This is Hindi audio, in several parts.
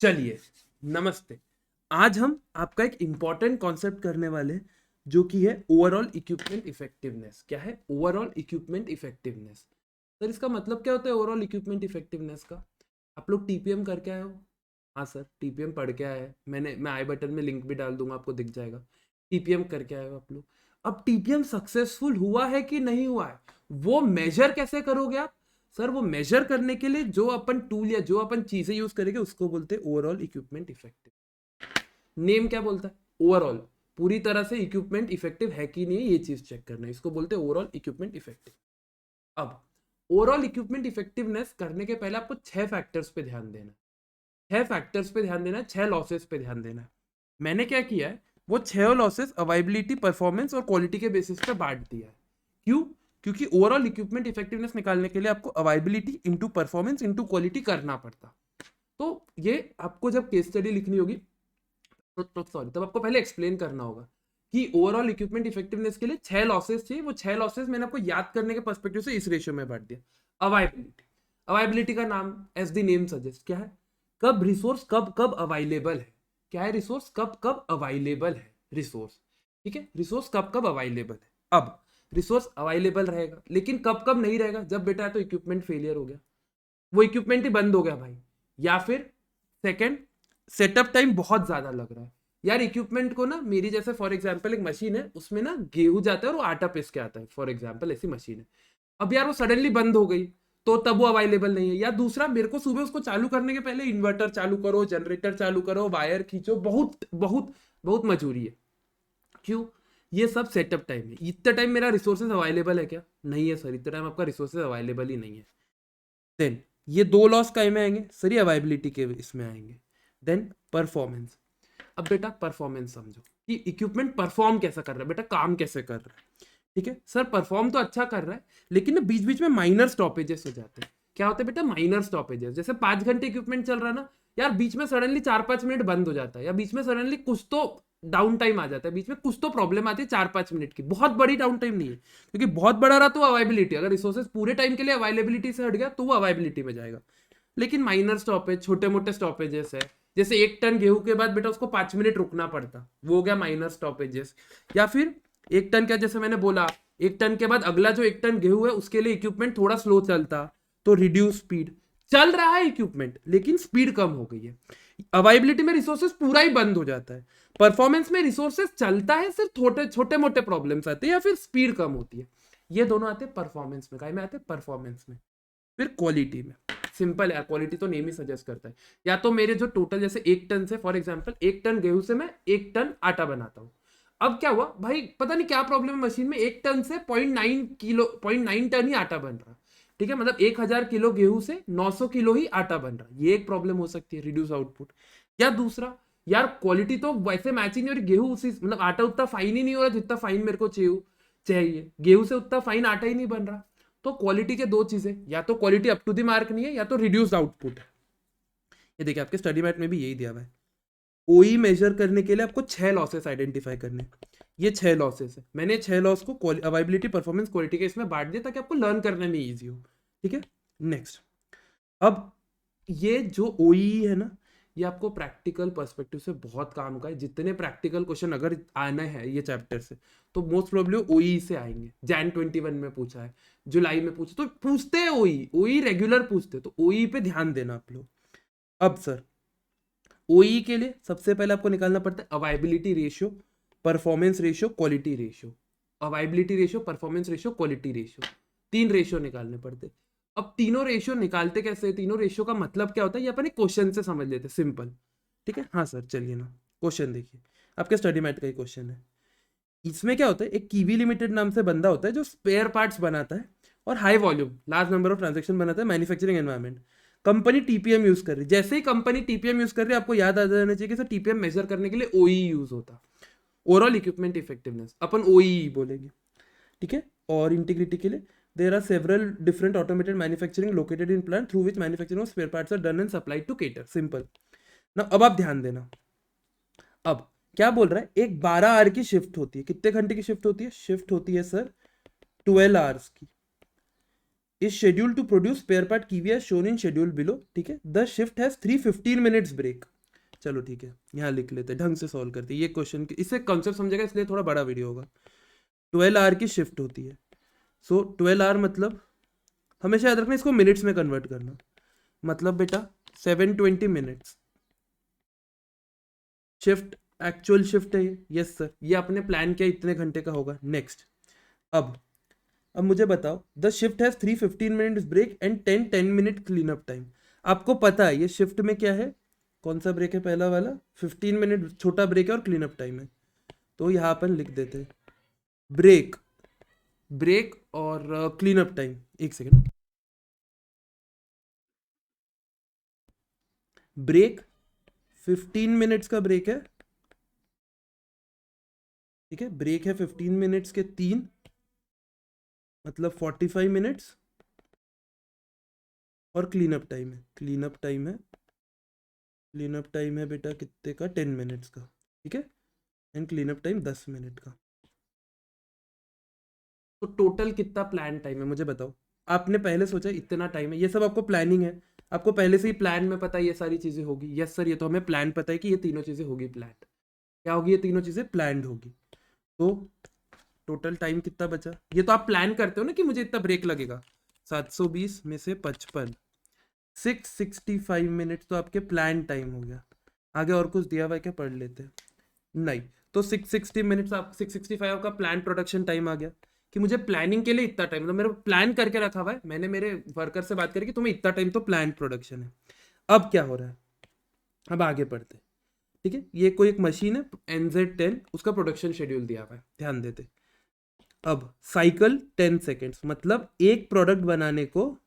चलिए, नमस्ते। आज हम आपका एक इंपॉर्टेंट कॉन्सेप्ट करने वाले हैं जो कि है ओवरऑल इक्विपमेंट इफेक्टिवनेस। क्या है ओवरऑल इक्विपमेंट इफेक्टिवनेस? सर इसका मतलब क्या होता है ओवरऑल इक्विपमेंट इफेक्टिवनेस का? आप लोग टीपीएम करके आए हो? हाँ सर, टीपीएम पढ़ के आए हैं। मैं आई बटन में लिंक भी डाल दूंगा, आपको दिख जाएगा। टीपीएम करके आए हो आप लोग। अब टीपीएम सक्सेसफुल हुआ है कि नहीं हुआ है, वो मेजर कैसे करोगे आप? सर वो मेजर करने के लिए जो अपन टूल या जो अपन चीजें यूज करेंगे उसको बोलते हैं ओवरऑल इक्विपमेंट इफेक्टिव। नेम क्या बोलता है? ओवरऑल, पूरी तरह से इक्विपमेंट इफेक्टिव है कि नहीं है ये चीज चेक करना है, इसको बोलते हैं ओवरऑल इक्विपमेंट इफेक्टिव। अब ओवरऑल इक्विपमेंट इफेक्टिवनेस करने के पहले आपको 6 फैक्टर्स पे ध्यान देना है। 6 फैक्टर्स पे ध्यान देना है, 6 लॉसेस पे ध्यान देना है। मैंने क्या किया है, वो 6 लॉसेस अवेबिलिटी, परफॉर्मेंस और क्वालिटी के बेसिस पे बांट दिया है। क्यों? क्योंकि ओवरऑल इक्विपमेंट इफेक्टिवनेस निकालने के लिए आपको availability into performance into quality करना पड़ता। तो ये आपको जब केस स्टडी लिखनी होगी तो सॉरी, तब आपको पहले एक्सप्लेन करना होगा कि ओवरऑल इक्विपमेंट इफेक्टिवनेस के लिए 6 लॉसेस चाहिए। वो 6 लॉसेस मैंने आपको याद करने के पर्सपेक्टिव से इस रेशियो में बांट दिया। अवाइबिलिटी, अवाइबिलिटी का नाम एज द नेम सजेस्ट क्या है? कब रिसोर्स कब कब अवेलेबल है। क्या है रिसोर्स? कब कब अवेलेबल है रिसोर्स। ठीक है, रिसोर्स कब कब अवेलेबल है। अब रिसोर्स अवेलेबल रहेगा लेकिन कब कब नहीं रहेगा? जब बेटा है तो इक्विपमेंट फेलियर हो गया, वो इक्विपमेंट ही बंद हो गया भाई। या फिर सेकंड, सेटअप टाइम बहुत ज्यादा लग रहा है। यार इक्विपमेंट को ना, मेरी जैसे फॉर एग्जांपल एक मशीन है, उसमें ना गेहूं जाता है और वो आटा पीस के आता है, फॉर एग्जांपल ऐसी मशीन है। अब यार वो सडनली बंद हो गई तो तब वो अवेलेबल नहीं है। या दूसरा, मेरे को सुबह उसको चालू करने के पहले इन्वर्टर चालू करो, जनरेटर चालू करो, वायर खींचो, बहुत बहुत बहुत मजूरी है। क्यों? ये सब सेटअप टाइम है। इतना टाइम मेरा रिसोर्सेज अवेलेबल है क्या? नहीं है सर, इतना टाइम आपका रिसोर्सेज अवेलेबल ही नहीं है। देन ये 2 लॉस का में आएंगे सर, ये अवेबिलिटी के इसमें आएंगे। Then performance. अब बेटा परफॉर्मेंस समझो कि इक्विपमेंट परफॉर्म कैसा कर रहा है, बेटा काम कैसे कर रहा है। ठीक है सर, परफॉर्म तो अच्छा कर रहा है लेकिन ना बीच बीच में माइनर स्टॉपेजेस हो जाते हैं। क्या होते हैं बेटा? Minor stoppages. जैसे 5 घंटे इक्विपमेंट चल रहा है ना, यार बीच में सडनली 4-5 मिनट बंद हो जाता है, या बीच में सडनली कुछ तो डाउन टाइम आ जाता है, बीच में कुछ तो प्रॉब्लम आती है 4-5 मिनट की, बहुत बड़ी डाउन टाइम नहीं है। क्योंकि बहुत बड़ा रहा तो अवेबिलिटी, अगर रिसोर्सेज पूरे टाइम के लिए अवेलेबिलिटी से हट गया तो वो अवेबिलिटी में जाएगा। लेकिन माइनर स्टॉपेज, छोटे मोटे स्टॉपेजेस है, जैसे 1 टन गेहूं के बाद बेटा उसको 5 मिनट रुकना पड़ता, वो हो गया माइनर स्टॉपेजेस। या फिर 1 टन क्या, जैसे मैंने बोला 1 टन के बाद अगला जो 1 टन गेहूं है उसके लिए इक्विपमेंट थोड़ा स्लो चलता, तो रिड्यूस स्पीड। चल रहा है इक्विपमेंट लेकिन स्पीड कम हो गई है। अवेबिलिटी में रिसोर्सेज पूरा ही बंद हो जाता है। परफॉर्मेंस में रिसोर्सेज चलता है, सिर्फ छोटे छोटे मोटे प्रॉब्लम्स आते हैं या फिर स्पीड कम होती है। ये दोनों आते हैं परफॉर्मेंस में। काय में आते हैं? परफॉर्मेंस में। फिर क्वालिटी में सिंपल है, क्वालिटी तो नेम ही सजेस्ट करता है। या तो मेरे जो टोटल, जैसे 1 टन से, फॉर एग्जांपल 1 टन गेहूं से मैं 1 टन आटा बनाता हूँ। अब क्या हुआ भाई, पता नहीं क्या प्रॉब्लम है मशीन में, 1 टन से 0.9 किलो, 0.9 टन ही आटा बन रहा। ठीक है, मतलब 1,000 किलो गेहूं से 900 किलो ही आटा बन रहा। ये एक प्रॉब्लम हो सकती है, रिड्यूस आउटपुट। या दूसरा, यार क्वालिटी तो वैसे मैच ही नहीं हो रही, गेहूं उसी मतलब आटा उतना फाइन ही नहीं हो रहा जितना फाइन मेरे को चाहिए, गेहूं से उतना फाइन आटा ही नहीं बन रहा। तो क्वालिटी के दो चीजें, या तो quality up to the mark नहीं है या तो रिड्यूस्ड आउटपुट है। ये देखिए आपके स्टडी मैट में भी यही दिया हुआ है। ओई मेजर करने के लिए आपको 6 लॉसेस आइडेंटिफाई करने। ये 6 लॉसेस है, मैंने 6 लॉस को अवेबिलिटी, परफॉर्मेंस, क्वालिटी के इसमें बांट दिया ताकि आपको लर्न करने में इजी हो। ठीक है, नेक्स्ट। अब ये जो ओई है ना, ये आपको प्रैक्टिकल पर्सपेक्टिव से बहुत काम का है। जितने प्रैक्टिकल क्वेश्चन अगर आना है ये चैप्टर से, तो मोस्ट प्रोबेबली ओई से आएंगे। जैन 21 में पूछा है, जुलाई में पूछा, तो पूछते हैं ओई, ओई रेगुलर पूछते हैं, तो ओई पे ध्यान देना आप लोग। अब सर ओई के लिए सबसे पहले आपको निकालना पड़ता है availability ratio, performance ratio, quality ratio. Availability ratio, performance ratio, quality ratio, 3 ratio निकालने पड़ते हैं। अब तीनों रेशियो निकालते कैसे? तीनों रेशियो का मतलब क्या होता है ये अपन एक क्वेश्चन से समझ लेते हैं, सिंपल। ठीक है, हाँ सर चलिए ना, क्वेश्चन देखिए, आपके स्टडी मैट का ही क्वेश्चन है। इसमें क्या होता है, एक कीवी लिमिटेड नाम से बंदा होता है जो स्पेयर पार्ट्स बनाता है और high volume, large number of transaction बनाता है manufacturing environment. Company TPM use कर रही है। जैसे ही कंपनी टीपीएम यूज कर रही है, आपको याद आ जाना चाहिए कि सर टीपीएम मेजर करने के लिए ओई यूज होता, ओवरऑल इक्विपमेंट इफेक्टिवनेस, अपन ओई बोलेंगे। ठीक है, और इंटीग्रिटी के लिए there are several different automated manufacturing located in plant through which manufacturing of spare parts are done and supplied to cater, simple ना। अब आप ध्यान देना, अब क्या बोल रहा है, एक 12 आवर की शिफ्ट होती है। कितने घंटे की शिफ्ट होती है? शिफ्ट होती है सर 12 आवर्स की। Is schedule to produce spare part kiwi as shown in schedule below, ठीक है। The shift has 3:15 minutes break. चलो ठीक है, यहाँ लिख लेते हैं, ढंग से सॉल्व करते हैं ये क्वेश्चन। इससे कॉन्सेप्ट समझेगा, इसलिए थोड़ा बड़ा वीडियो होगा। 12 आवर की शिफ्ट होती है। सो 12 आवर मतलब हमेशा याद रखना इसको मिनट्स में कन्वर्ट करना। मतलब बेटा 720 मिनट्स शिफ्ट, एक्चुअल शिफ्ट है ये। यस सर, ये आपने प्लान किया इतने घंटे का होगा। नेक्स्ट, अब मुझे बताओ, the shift has 3:15 minutes break and 10 minute clean up time. आपको पता है ये शिफ्ट में क्या है, कौन सा ब्रेक है, पहला वाला 15 मिनट छोटा ब्रेक है और क्लीन अप टाइम है। तो यहाँ अपन लिख देते हैं ब्रेक और क्लीन अप टाइम। एक सेकेंड, ब्रेक 15 मिनट्स का ब्रेक है, ठीक है। ब्रेक है 15 मिनट्स के 3, मतलब 45 मिनट्स, और क्लीन अप टाइम है, क्लीन अप टाइम है बेटा कितने का, 10 मिनट्स का, ठीक है। And clean up time 10 minute का। तो टोटल कितना प्लान टाइम है मुझे बताओ। आपने पहले सोचा इतना टाइम है, ये सब आपको प्लानिंग है, आपको पहले से ही प्लान में पता है ये सारी चीजें होगी। यस सर, ये तो हमें प्लान पता है कि ये तीनों चीजें होगी प्लान। क्या होगी, ये तीनों चीजें प्लान्ड होगी। तो टोटल टाइम कितना बचा, ये तो आप प्लान करते हो ना कि मुझे इतना ब्रेक लगेगा। 720 में से 55, 665 मिनट तो आपके प्लान टाइम हो गया। आगे और कुछ दिया हुआ है क्या, पढ़ लेते हैं। नहीं, तो 660 मिनट्स, आप 665 का प्लान प्रोडक्शन टाइम आ गया कि मुझे प्लानिंग के लिए इतना टाइम, मतलब मेरा प्लान करके रखा हुआ है मैंने, मेरे वर्कर से बात करी कि तुम्हें इतना टाइम तो प्लान प्रोडक्शन है। अब क्या हो रहा है, अब आगे पढ़ते, ठीक है। ये कोई एक मशीन है NZ10, उसका प्रोडक्शन शेड्यूल दिया हुआ है, ध्यान देते। अब साइकिल 10 सेकेंड्स, मतलब एक प्रोडक्ट बनाने को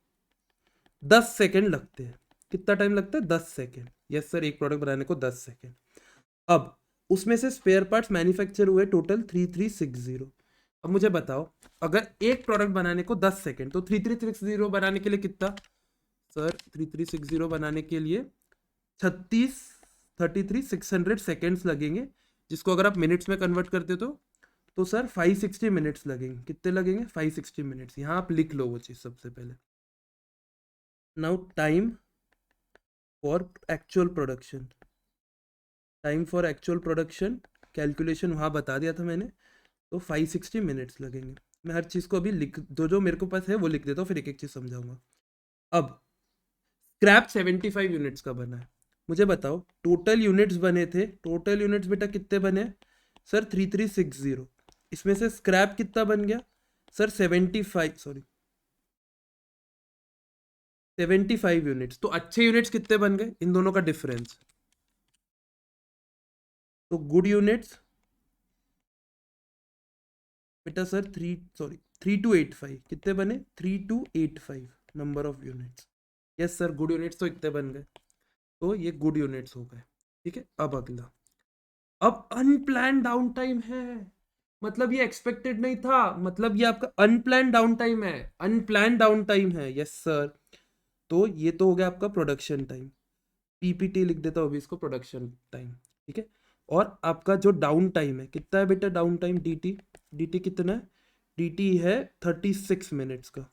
10 सेकेंड लगते हैं। कितना टाइम लगता है, 10 सेकेंड। यस सर, एक प्रोडक्ट बनाने को 10 सेकेंड। अब उसमें से स्पेयर पार्ट्स मैन्युफैक्चर हुए टोटल 3360। अब मुझे बताओ, अगर एक प्रोडक्ट बनाने को 10 सेकेंड, तो 3360 बनाने के लिए कितना, सर 3360 बनाने के लिए 600 सेकेंड्स लगेंगे, जिसको अगर आप मिनट्स में कन्वर्ट करते तो सर 560 मिनट्स लगेंगे। कितने लगेंगे, 560 मिनट्स। यहाँ आप लिख लो वो चीज़ सबसे पहले। Now time for actual production, calculation वहाँ बता दिया था मैंने, तो 560 मिनट्स लगेंगे। मैं हर चीज़ को अभी लिख, जो मेरे को पास है वो लिख देता हूँ, फिर एक एक चीज़ समझाऊंगा। अब स्क्रैप 75 यूनिट्स का बना है। मुझे बताओ टोटल यूनिट्स बने थे, टोटल यूनिट्स बेटा कितने बने, सर 3360। इसमें से स्क्रैप कितना बन गया, सर 75 यूनिट्स। तो अच्छे यूनिट्स कितने बन गए, इन दोनों का डिफरेंस। तो गुड यूनिट्स बेटा सर 3285, कितने बने, 3285 number of units. Yes sir, good units तो इतने बन गए, तो ये गुड यूनिट्स हो गए, ठीक है। अब अगला, अब अनप्लान डाउन टाइम है, मतलब ये एक्सपेक्टेड नहीं था, मतलब ये आपका अनप्लान डाउन टाइम है, अनप्लान डाउन टाइम है। यस सर, तो ये तो हो गया आपका प्रोडक्शन टाइम, PPT लिख देता हूँ अभी इसको, प्रोडक्शन टाइम, ठीक है। और आपका जो डाउन टाइम है कितना है बेटा, डाउन टाइम DT कितना है, DT है 36 मिनट्स का।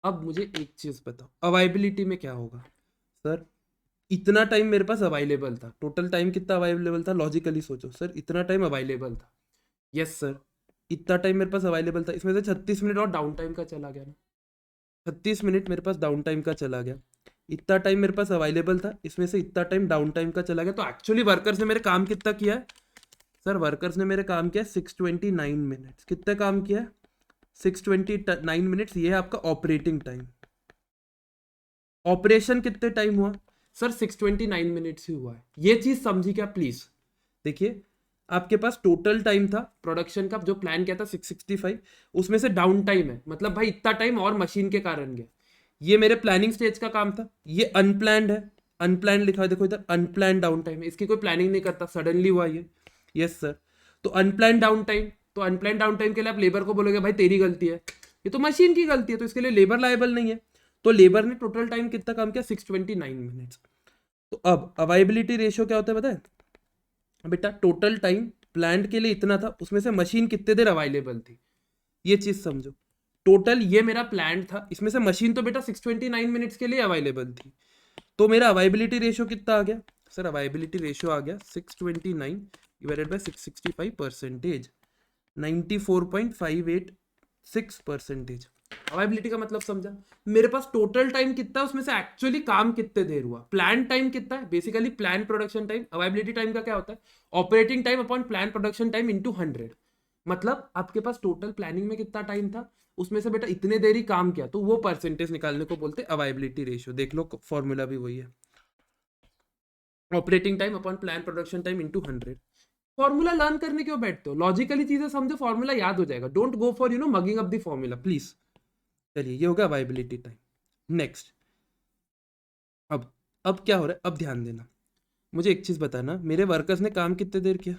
अब मुझे एक चीज बताओ, अवेलेबिलिटी में क्या होगा, सर इतना टाइम मेरे पास अवेलेबल था, टोटल टाइम कितना अवेलेबल था, लॉजिकली सोचो सर, इतना टाइम अवेलेबल था। यस सर, इतना टाइम मेरे पास अवेलेबल था, इसमें से 36 मिनट और डाउन टाइम का चला गया ना, 36 मिनट मेरे पास डाउन टाइम का चला गया। इतना टाइम मेरे पास अवेलेबल था, इसमें से इतना टाइम डाउन टाइम का चला गया। तो एक्चुअली वर्कर्स ने मेरे काम कितना किया है, सर वर्कर्स ने मेरे काम किया 629 मिनट्स। कितना काम किया है, 629 मिनट्स। ये है आपका ऑपरेटिंग टाइम। ऑपरेशन कितने टाइम हुआ, सर 629 मिनट्स ही हुआ है। ये चीज समझी क्या प्लीज। देखिए आपके पास टोटल टाइम था प्रोडक्शन का, जो प्लान किया था 665, उसमें से डाउन टाइम है, मतलब भाई इतना टाइम और मशीन के कारण गया। ये मेरे प्लानिंग स्टेज का काम था, ये अनप्लान्ड है, अनप्लान्ड लिखा है देखो इधर, अनप्लान्ड डाउन टाइम है, इसकी कोई प्लानिंग नहीं करता, सडनली हुआ ये। यस सर, तो अनप्लान्ड डाउन टाइम, तो अनप्लान्ड डाउन टाइम के लिए आप लेबर को बोलोगे भाई तेरी गलती है, ये तो मशीन की गलती है, तो इसके लिए लेबर लायबल नहीं है। तो लेबर ने टोटल टाइम कितना काम किया, 629 मिनट्स। तो अब अवेलेबिलिटी रेशियो क्या होता है पता है बेटा, टोटल टाइम प्लांट के लिए इतना था, उसमें से मशीन कितने देर अवेलेबल थी, ये चीज समझो। टोटल ये मेरा प्लान था, इसमें से मशीन तो बेटा 629 मिनट्स के लिए अवेलेबल थी, तो मेरा अवेलेबिलिटी रेशियो कितना आ गया सर? अवेलेबिलिटी रेशियो आ गया 629 डिवाइडेड बाय 665%, 94.586%। अवेलेबिलिटी का मतलब समझा? मेरे पास टोटल टाइम कितना है, उसमें से एक्चुअली काम कितने देर हुआ। प्लान टाइम कितना है? Basically plan production time. Availability time का क्या होता है? Operating time upon plan production time into 100। मतलब आपके पास टोटल प्लानिंग में कितना टाइम था, उसमें से बेटा इतने देर ही काम किया, तो वो परसेंटेज निकालने को बोलते हैं अवेलेबिलिटी रेशियो। देख लो फॉर्मूला भी वही है, operating time upon plan production time into 100। Formula learn करने क्यों बैठते हो? लॉजिकली चीजें समझो, फॉर्मूला याद हो जाएगा। Don't go for mugging up the formula please. चलिए ये होगा अवेलेबिलिटी टाइम। नेक्स्ट, अब क्या हो रहा है, अब ध्यान देना। मुझे एक चीज बताना, मेरे वर्कर्स ने काम कितने देर किया?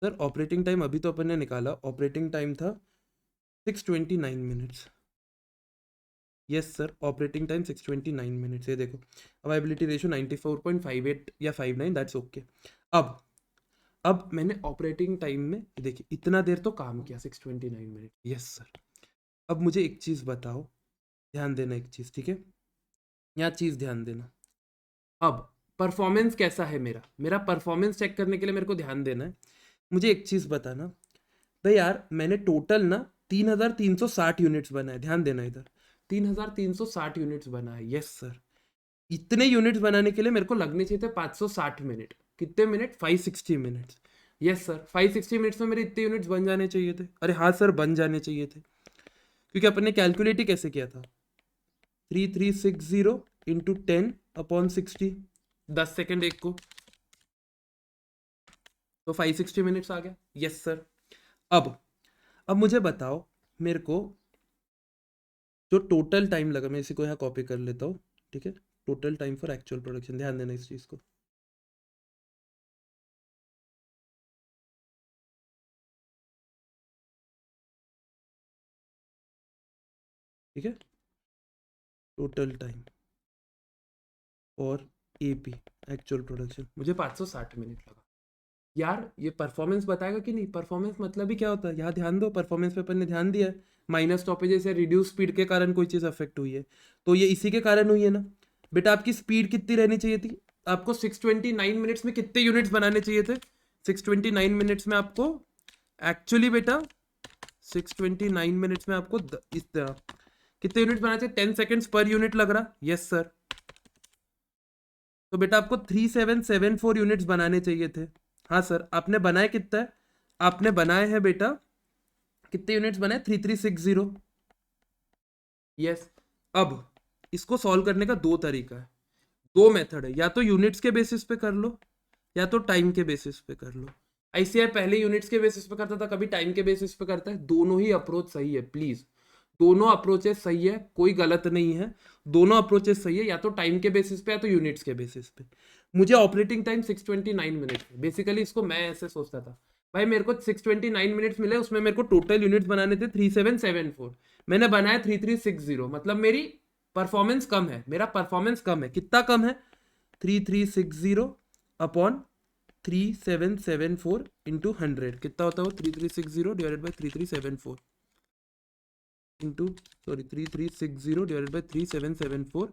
सर ऑपरेटिंग टाइम अभी तो अपन ने निकाला, ऑपरेटिंग टाइम था 629 minutes. Yes sir, operating time 629 minutes. ये देखो अवेलेबिलिटी रेशियो 94.58 या 59, दैट्स ओके। अब मैंने ऑपरेटिंग टाइम में देखिए इतना देर तो काम किया, 629 मिनट। Yes sir. अब मुझे एक चीज बताओ, ध्यान देना एक चीज, ठीक है? यहाँ चीज ध्यान देना। अब परफॉर्मेंस कैसा है मेरा? मेरा परफॉर्मेंस चेक करने के लिए मेरे को ध्यान देना है। मुझे एक चीज बताना भाई यार, मैंने टोटल ना 3360 यूनिट्स बनाए। ध्यान देना इधर, 3360 यूनिट्स बनाए। Yes sir. इतने यूनिट्स बनाने के लिए मेरे को लगने चाहिए थे 560 मिनट। कितने minute? 560 minutes. Yes sir, 560 minutes में मेरे इतने यूनिट्स बन जाने चाहिए थे। अरे हाँ सर, बन जाने चाहिए थे, क्योंकि अपन ने कैलकुलेट ही कैसे किया था, 3360 इंटू 10/60, 10 सेकेंड एक को, तो 560 मिनट्स आ गया। Yes sir. अब मुझे बताओ, मेरे को जो टोटल टाइम लगा, मैं इसी को यहाँ कॉपी कर लेता हूँ, ठीक है? Total time for actual production, ध्यान देना इस चीज को। ठीक है, टोटल टाइम और एपी एक्चुअल प्रोडक्शन, मुझे 560 मिनट लगा। यार ये परफॉर्मेंस बताएगा कि नहीं? परफॉर्मेंस मतलब ही क्या होता है, यहाँ ध्यान दो। परफॉर्मेंस पे अपन ने ध्यान दिया है, माइनस स्टॉपेजेस या रिड्यूस स्पीड के कारण कोई चीज़ अफेक्ट हुई है, तो ये इसी के कारण हुई है ना बेटा। आपकी स्पीड कितनी रहनी चाहिए थी? आपको 629 मिनट्स में कितने यूनिट्स बनाने चाहिए थे? 629 मिनट्स में आपको एक्चुअली बेटा 629 मिनट्स में आपको इस तरह कितने यूनिट बनाने चाहिए? 10 सेकेंड्स पर यूनिट लग रहा। Yes sir. तो बेटा आपको 3774 यूनिट्स बनाने चाहिए थे। हाँ सर। आपने बनाए कितना है? आपने बनाए हैं बेटा, कितने यूनिट्स बनाए? 3360। यस। अब इसको सॉल्व करने का दो तरीका है, दो मेथड है। या तो यूनिट्स के बेसिस पे कर लो, या तो टाइम के बेसिस पे कर लो। ICI पहले यूनिट्स के बेसिस पे करता था, कभी टाइम के बेसिस पे करता है। दोनों ही अप्रोच सही है प्लीज, दोनों अप्रोचेस सही है, कोई गलत नहीं है। दोनों अप्रोचेस सही है, या तो टाइम के बेसिस पे या तो यूनिट्स के बेसिस पे। मुझे ऑपरेटिंग टाइम 629 मिनट है। बेसिकली इसको मैं ऐसे सोचता था, भाई मेरे को 629 मिनट्स मिले, उसमें मेरे को टोटल यूनिट्स बनाने थे 3774, मैंने बनाया 3360। मतलब मेरी परफॉर्मेंस कम है, मेरा परफॉर्मेंस कम है। कितना कम है? 3360 अपॉन 3774 इंटू 100। कितना होता है वो? 3360 divided by 3374 into 3360 divided by 3774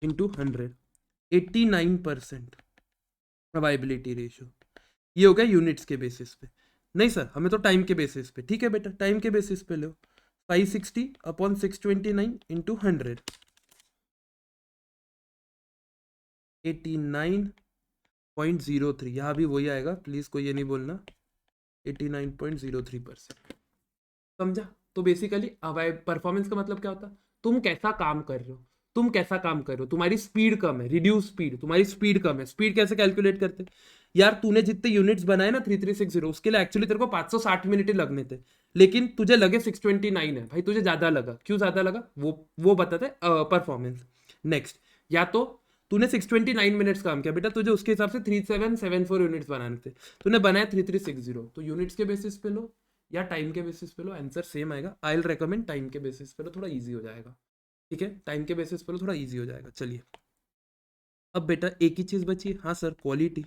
into 100, 89% availability ratio. ये हो गया यूनिट्स के बेसिस पे। नहीं सर, हमें तो टाइम के बेसिस पे। ठीक है बेटा, टाइम के बेसिस पे लो। 560 अपॉन 629 इंटू 100, 89.03। यहाँ भी वही आएगा, प्लीज कोई ये नहीं बोलना, 89.03%। समझा? तो बेसिकली परफॉर्मेंस का मतलब क्या होता है? तुम कैसा काम कर रहे हो, तुम कैसा काम कर रहे हो। तुम्हारी स्पीड कम है, रिड्यूस स्पीड, तुम्हारी स्पीड कम है। स्पीड कैसे कैलकुलेट करते? यार तूने जितने यूनिट्स बनाए ना 3360, उसके लिए एक्चुअली तेरे को 560 मिनट ही लगने थे, लेकिन तुझे लगे 629 है। भाई तुझे ज्यादा लगा, क्यों ज्यादा लगा वो बताते परफॉर्मेंस। नेक्स्ट, या तो तूने 629 मिनट्स काम किया बेटा, तुझे उसके हिसाब से 3774 यूनिट्स बनाने थे, तूने बनाया 3360। तो यूनिट्स के बेसिस पे लो या टाइम के बेसिस पे लो, आंसर सेम आएगा। आई विल रेकमेंड टाइम के बेसिस पे लो, थोड़ा इजी हो जाएगा। ठीक है, टाइम के बेसिस पे लो, थोड़ा इजी हो जाएगा। चलिए अब बेटा एक ही चीज बची। हाँ सर, क्वालिटी।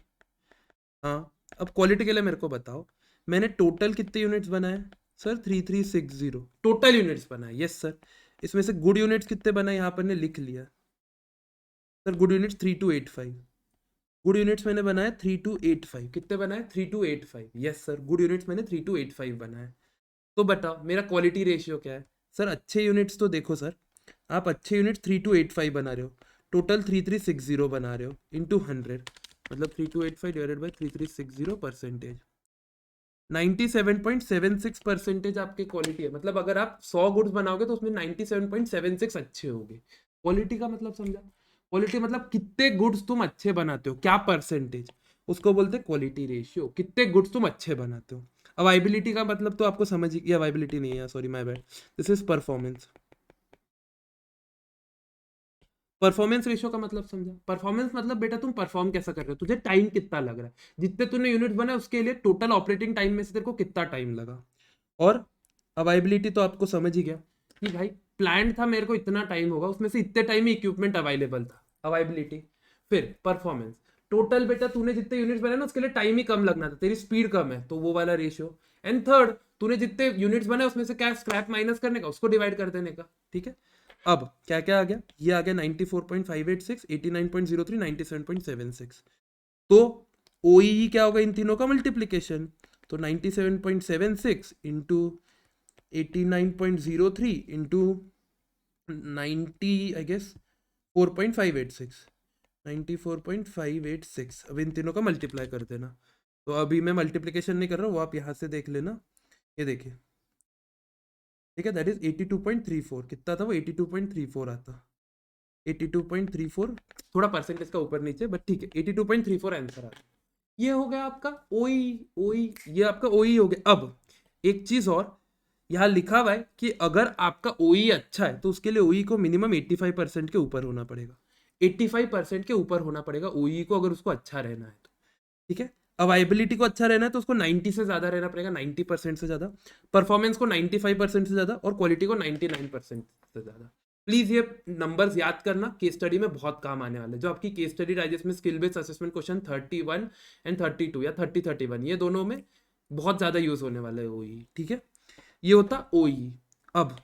हाँ, अब क्वालिटी के लिए मेरे को बताओ, मैंने टोटल कितने यूनिट्स बनाए? सर 3360 टोटल यूनिट्स बनाए। Yes sir. इसमें से गुड यूनिट्स कितने बनाए यहाँ पर ने लिख लिया sir. Good units 3285। Good units मैंने बनाया 3285। कितने बनाए? 3285। यस सर, गुड यूनिट्स मैंने 3285 बनाए। तो बताओ मेरा क्वालिटी रेशियो क्या है? सर अच्छे यूनिट्स तो देखो सर, आप अच्छे यूनिट्स 3285 बना रहे हो, टोटल 3360 बना रहे हो इंटू 100, मतलब 3285 डिवाइडेड बाई 3360 परसेंटेज 97.76% आपकी क्वालिटी है। मतलब अगर आप 100 गुड्स बनाओगे तो उसमें 97.76 अच्छे होंगे। क्वालिटी का मतलब समझा? क्वालिटी मतलब कितने गुड्स तुम अच्छे बनाते हो, क्या परसेंटेज, उसको बोलते हैं क्वालिटी रेशियो। कितने गुड्स तुम अच्छे बनाते हो। अवाइबिलिटी का मतलब तो आपको समझ ही, अवाइबिलिटी नहीं है, sorry my bad, this is performance. Performance ratio का मतलब समझा? परफॉर्मेंस मतलब बेटा तुम परफॉर्म कैसा कर रहे हो, तुझे टाइम कितना लग रहा है, जितने तूने यूनिट बनाए उसके लिए टोटल ऑपरेटिंग टाइम में से तेरे को कितना टाइम लगा। और अवाइबिलिटी तो आपको समझ ही गया कि भाई प्लान था मेरे को इतना टाइम होगा, उसमें से इतने टाइम ही इक्विपमेंट अवेलेबल था, अवाइबिलिटी। फिर परफॉर्मेंस, टोटल बेटा तूने जितने यूनिट्स बनाए ना उसके लिए टाइम ही कम लगना था, तेरी स्पीड कम है तो वो वाला रेशियो। एंड थर्ड, तूने जितने यूनिट्स बनाए उसमें से क्या स्क्रैप माइनस करने का, उसको डिवाइड कर देने का। ठीक है, अब क्या क्या आ गया, ये आ गया 94.586, 89.03, 97.76। तो OEE क्या होगा इन तीनों का मल्टीप्लीकेशन, तो 97.76 इंटू 89.03 इंटू 90 आई गेस 4.586, 94.586। अब इन तीनों का मल्टीप्लाई कर देना। तो अभी मैं मल्टीप्लीकेशन नहीं कर रहा हूँ, वो आप यहाँ से देख लेना। ये देखिए, ठीक है, दैट इज 82.34। कितना था वो? 82.34 आता। 82.34, थोड़ा परसेंटेज का ऊपर नीचे, बट ठीक है, 82.34 आंसर आता। ये हो गया आपका ओई, ये आपका ओई हो गया। अब एक चीज और, यहाँ लिखा हुआ है कि अगर आपका ओई अच्छा है तो उसके लिए ओई को मिनिमम 85% के ऊपर होना पड़ेगा। 85% के ऊपर होना पड़ेगा ओई को, अगर उसको अच्छा रहना है तो। ठीक है, अवाइबिलिटी को अच्छा रहना है तो उसको 90 से ज्यादा रहना पड़ेगा, 90% से ज्यादा। परफॉर्मेंस को 95% से ज्यादा, और क्वालिटी को 99% से ज्यादा। प्लीज ये नंबर्स याद करना, केस स्टडी में बहुत काम आने वाले। जो आपकी केस स्टडी रही जिसमें skill based assessment question 31 and 32 या 31, ये दोनों में बहुत ज्यादा यूज होने वाला है ओई। ठीक है, ये होता ओई। अब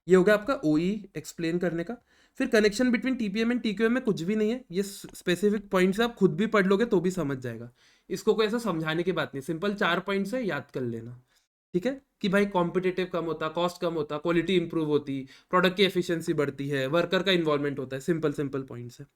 ये हो गया आपका ओई एक्सप्लेन करने का। फिर connection between TPM and TQM में कुछ भी नहीं है, ये स्पेसिफिक पॉइंट्स आप खुद भी पढ़ लोगे तो भी समझ जाएगा। इसको कोई ऐसा समझाने की बात नहीं, सिंपल 4 पॉइंट्स है, याद कर लेना। ठीक है, कि भाई कॉम्पिटेटिव कम होता, कॉस्ट कम होता, क्वालिटी इंप्रूव होती, प्रोडक्ट की एफिशिएंसी बढ़ती है, वर्कर का इन्वॉल्वमेंट होता है। सिंपल सिंपल पॉइंट्स है।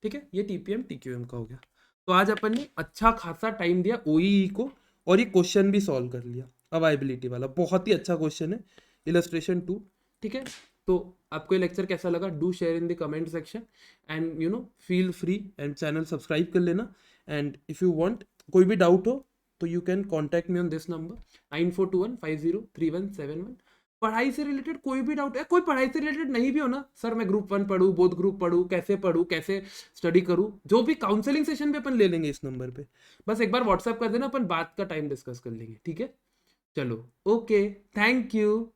ठीक है, ये टीपीएम टीक्यूएम का हो गया। तो आज अपन ने अच्छा खासा टाइम दिया ओईई को, और ये क्वेश्चन भी सॉल्व कर लिया, अवाइबिलिटी वाला। बहुत ही अच्छा क्वेश्चन है, इलस्ट्रेशन 2। ठीक है, तो आपको ये लेक्चर कैसा लगा, do share in the comment section, and feel free, and channel subscribe कर लेना। एंड इफ यू वांट, कोई भी डाउट हो तो you can contact me on this number 9421503171। पढ़ाई से रिलेटेड कोई भी डाउट है, कोई पढ़ाई से रिलेटेड नहीं भी हो ना, सर मैं ग्रुप 1 पढ़ूँ, बोथ ग्रुप पढ़ूँ, कैसे स्टडी करूँ, जो भी काउंसलिंग सेशन भी अपन ले लेंगे इस नंबर पे। बस एक बार व्हाट्सएप कर देना, अपन बात का टाइम डिस्कस कर लेंगे। ठीक है, चलो, ओके, थैंक यू।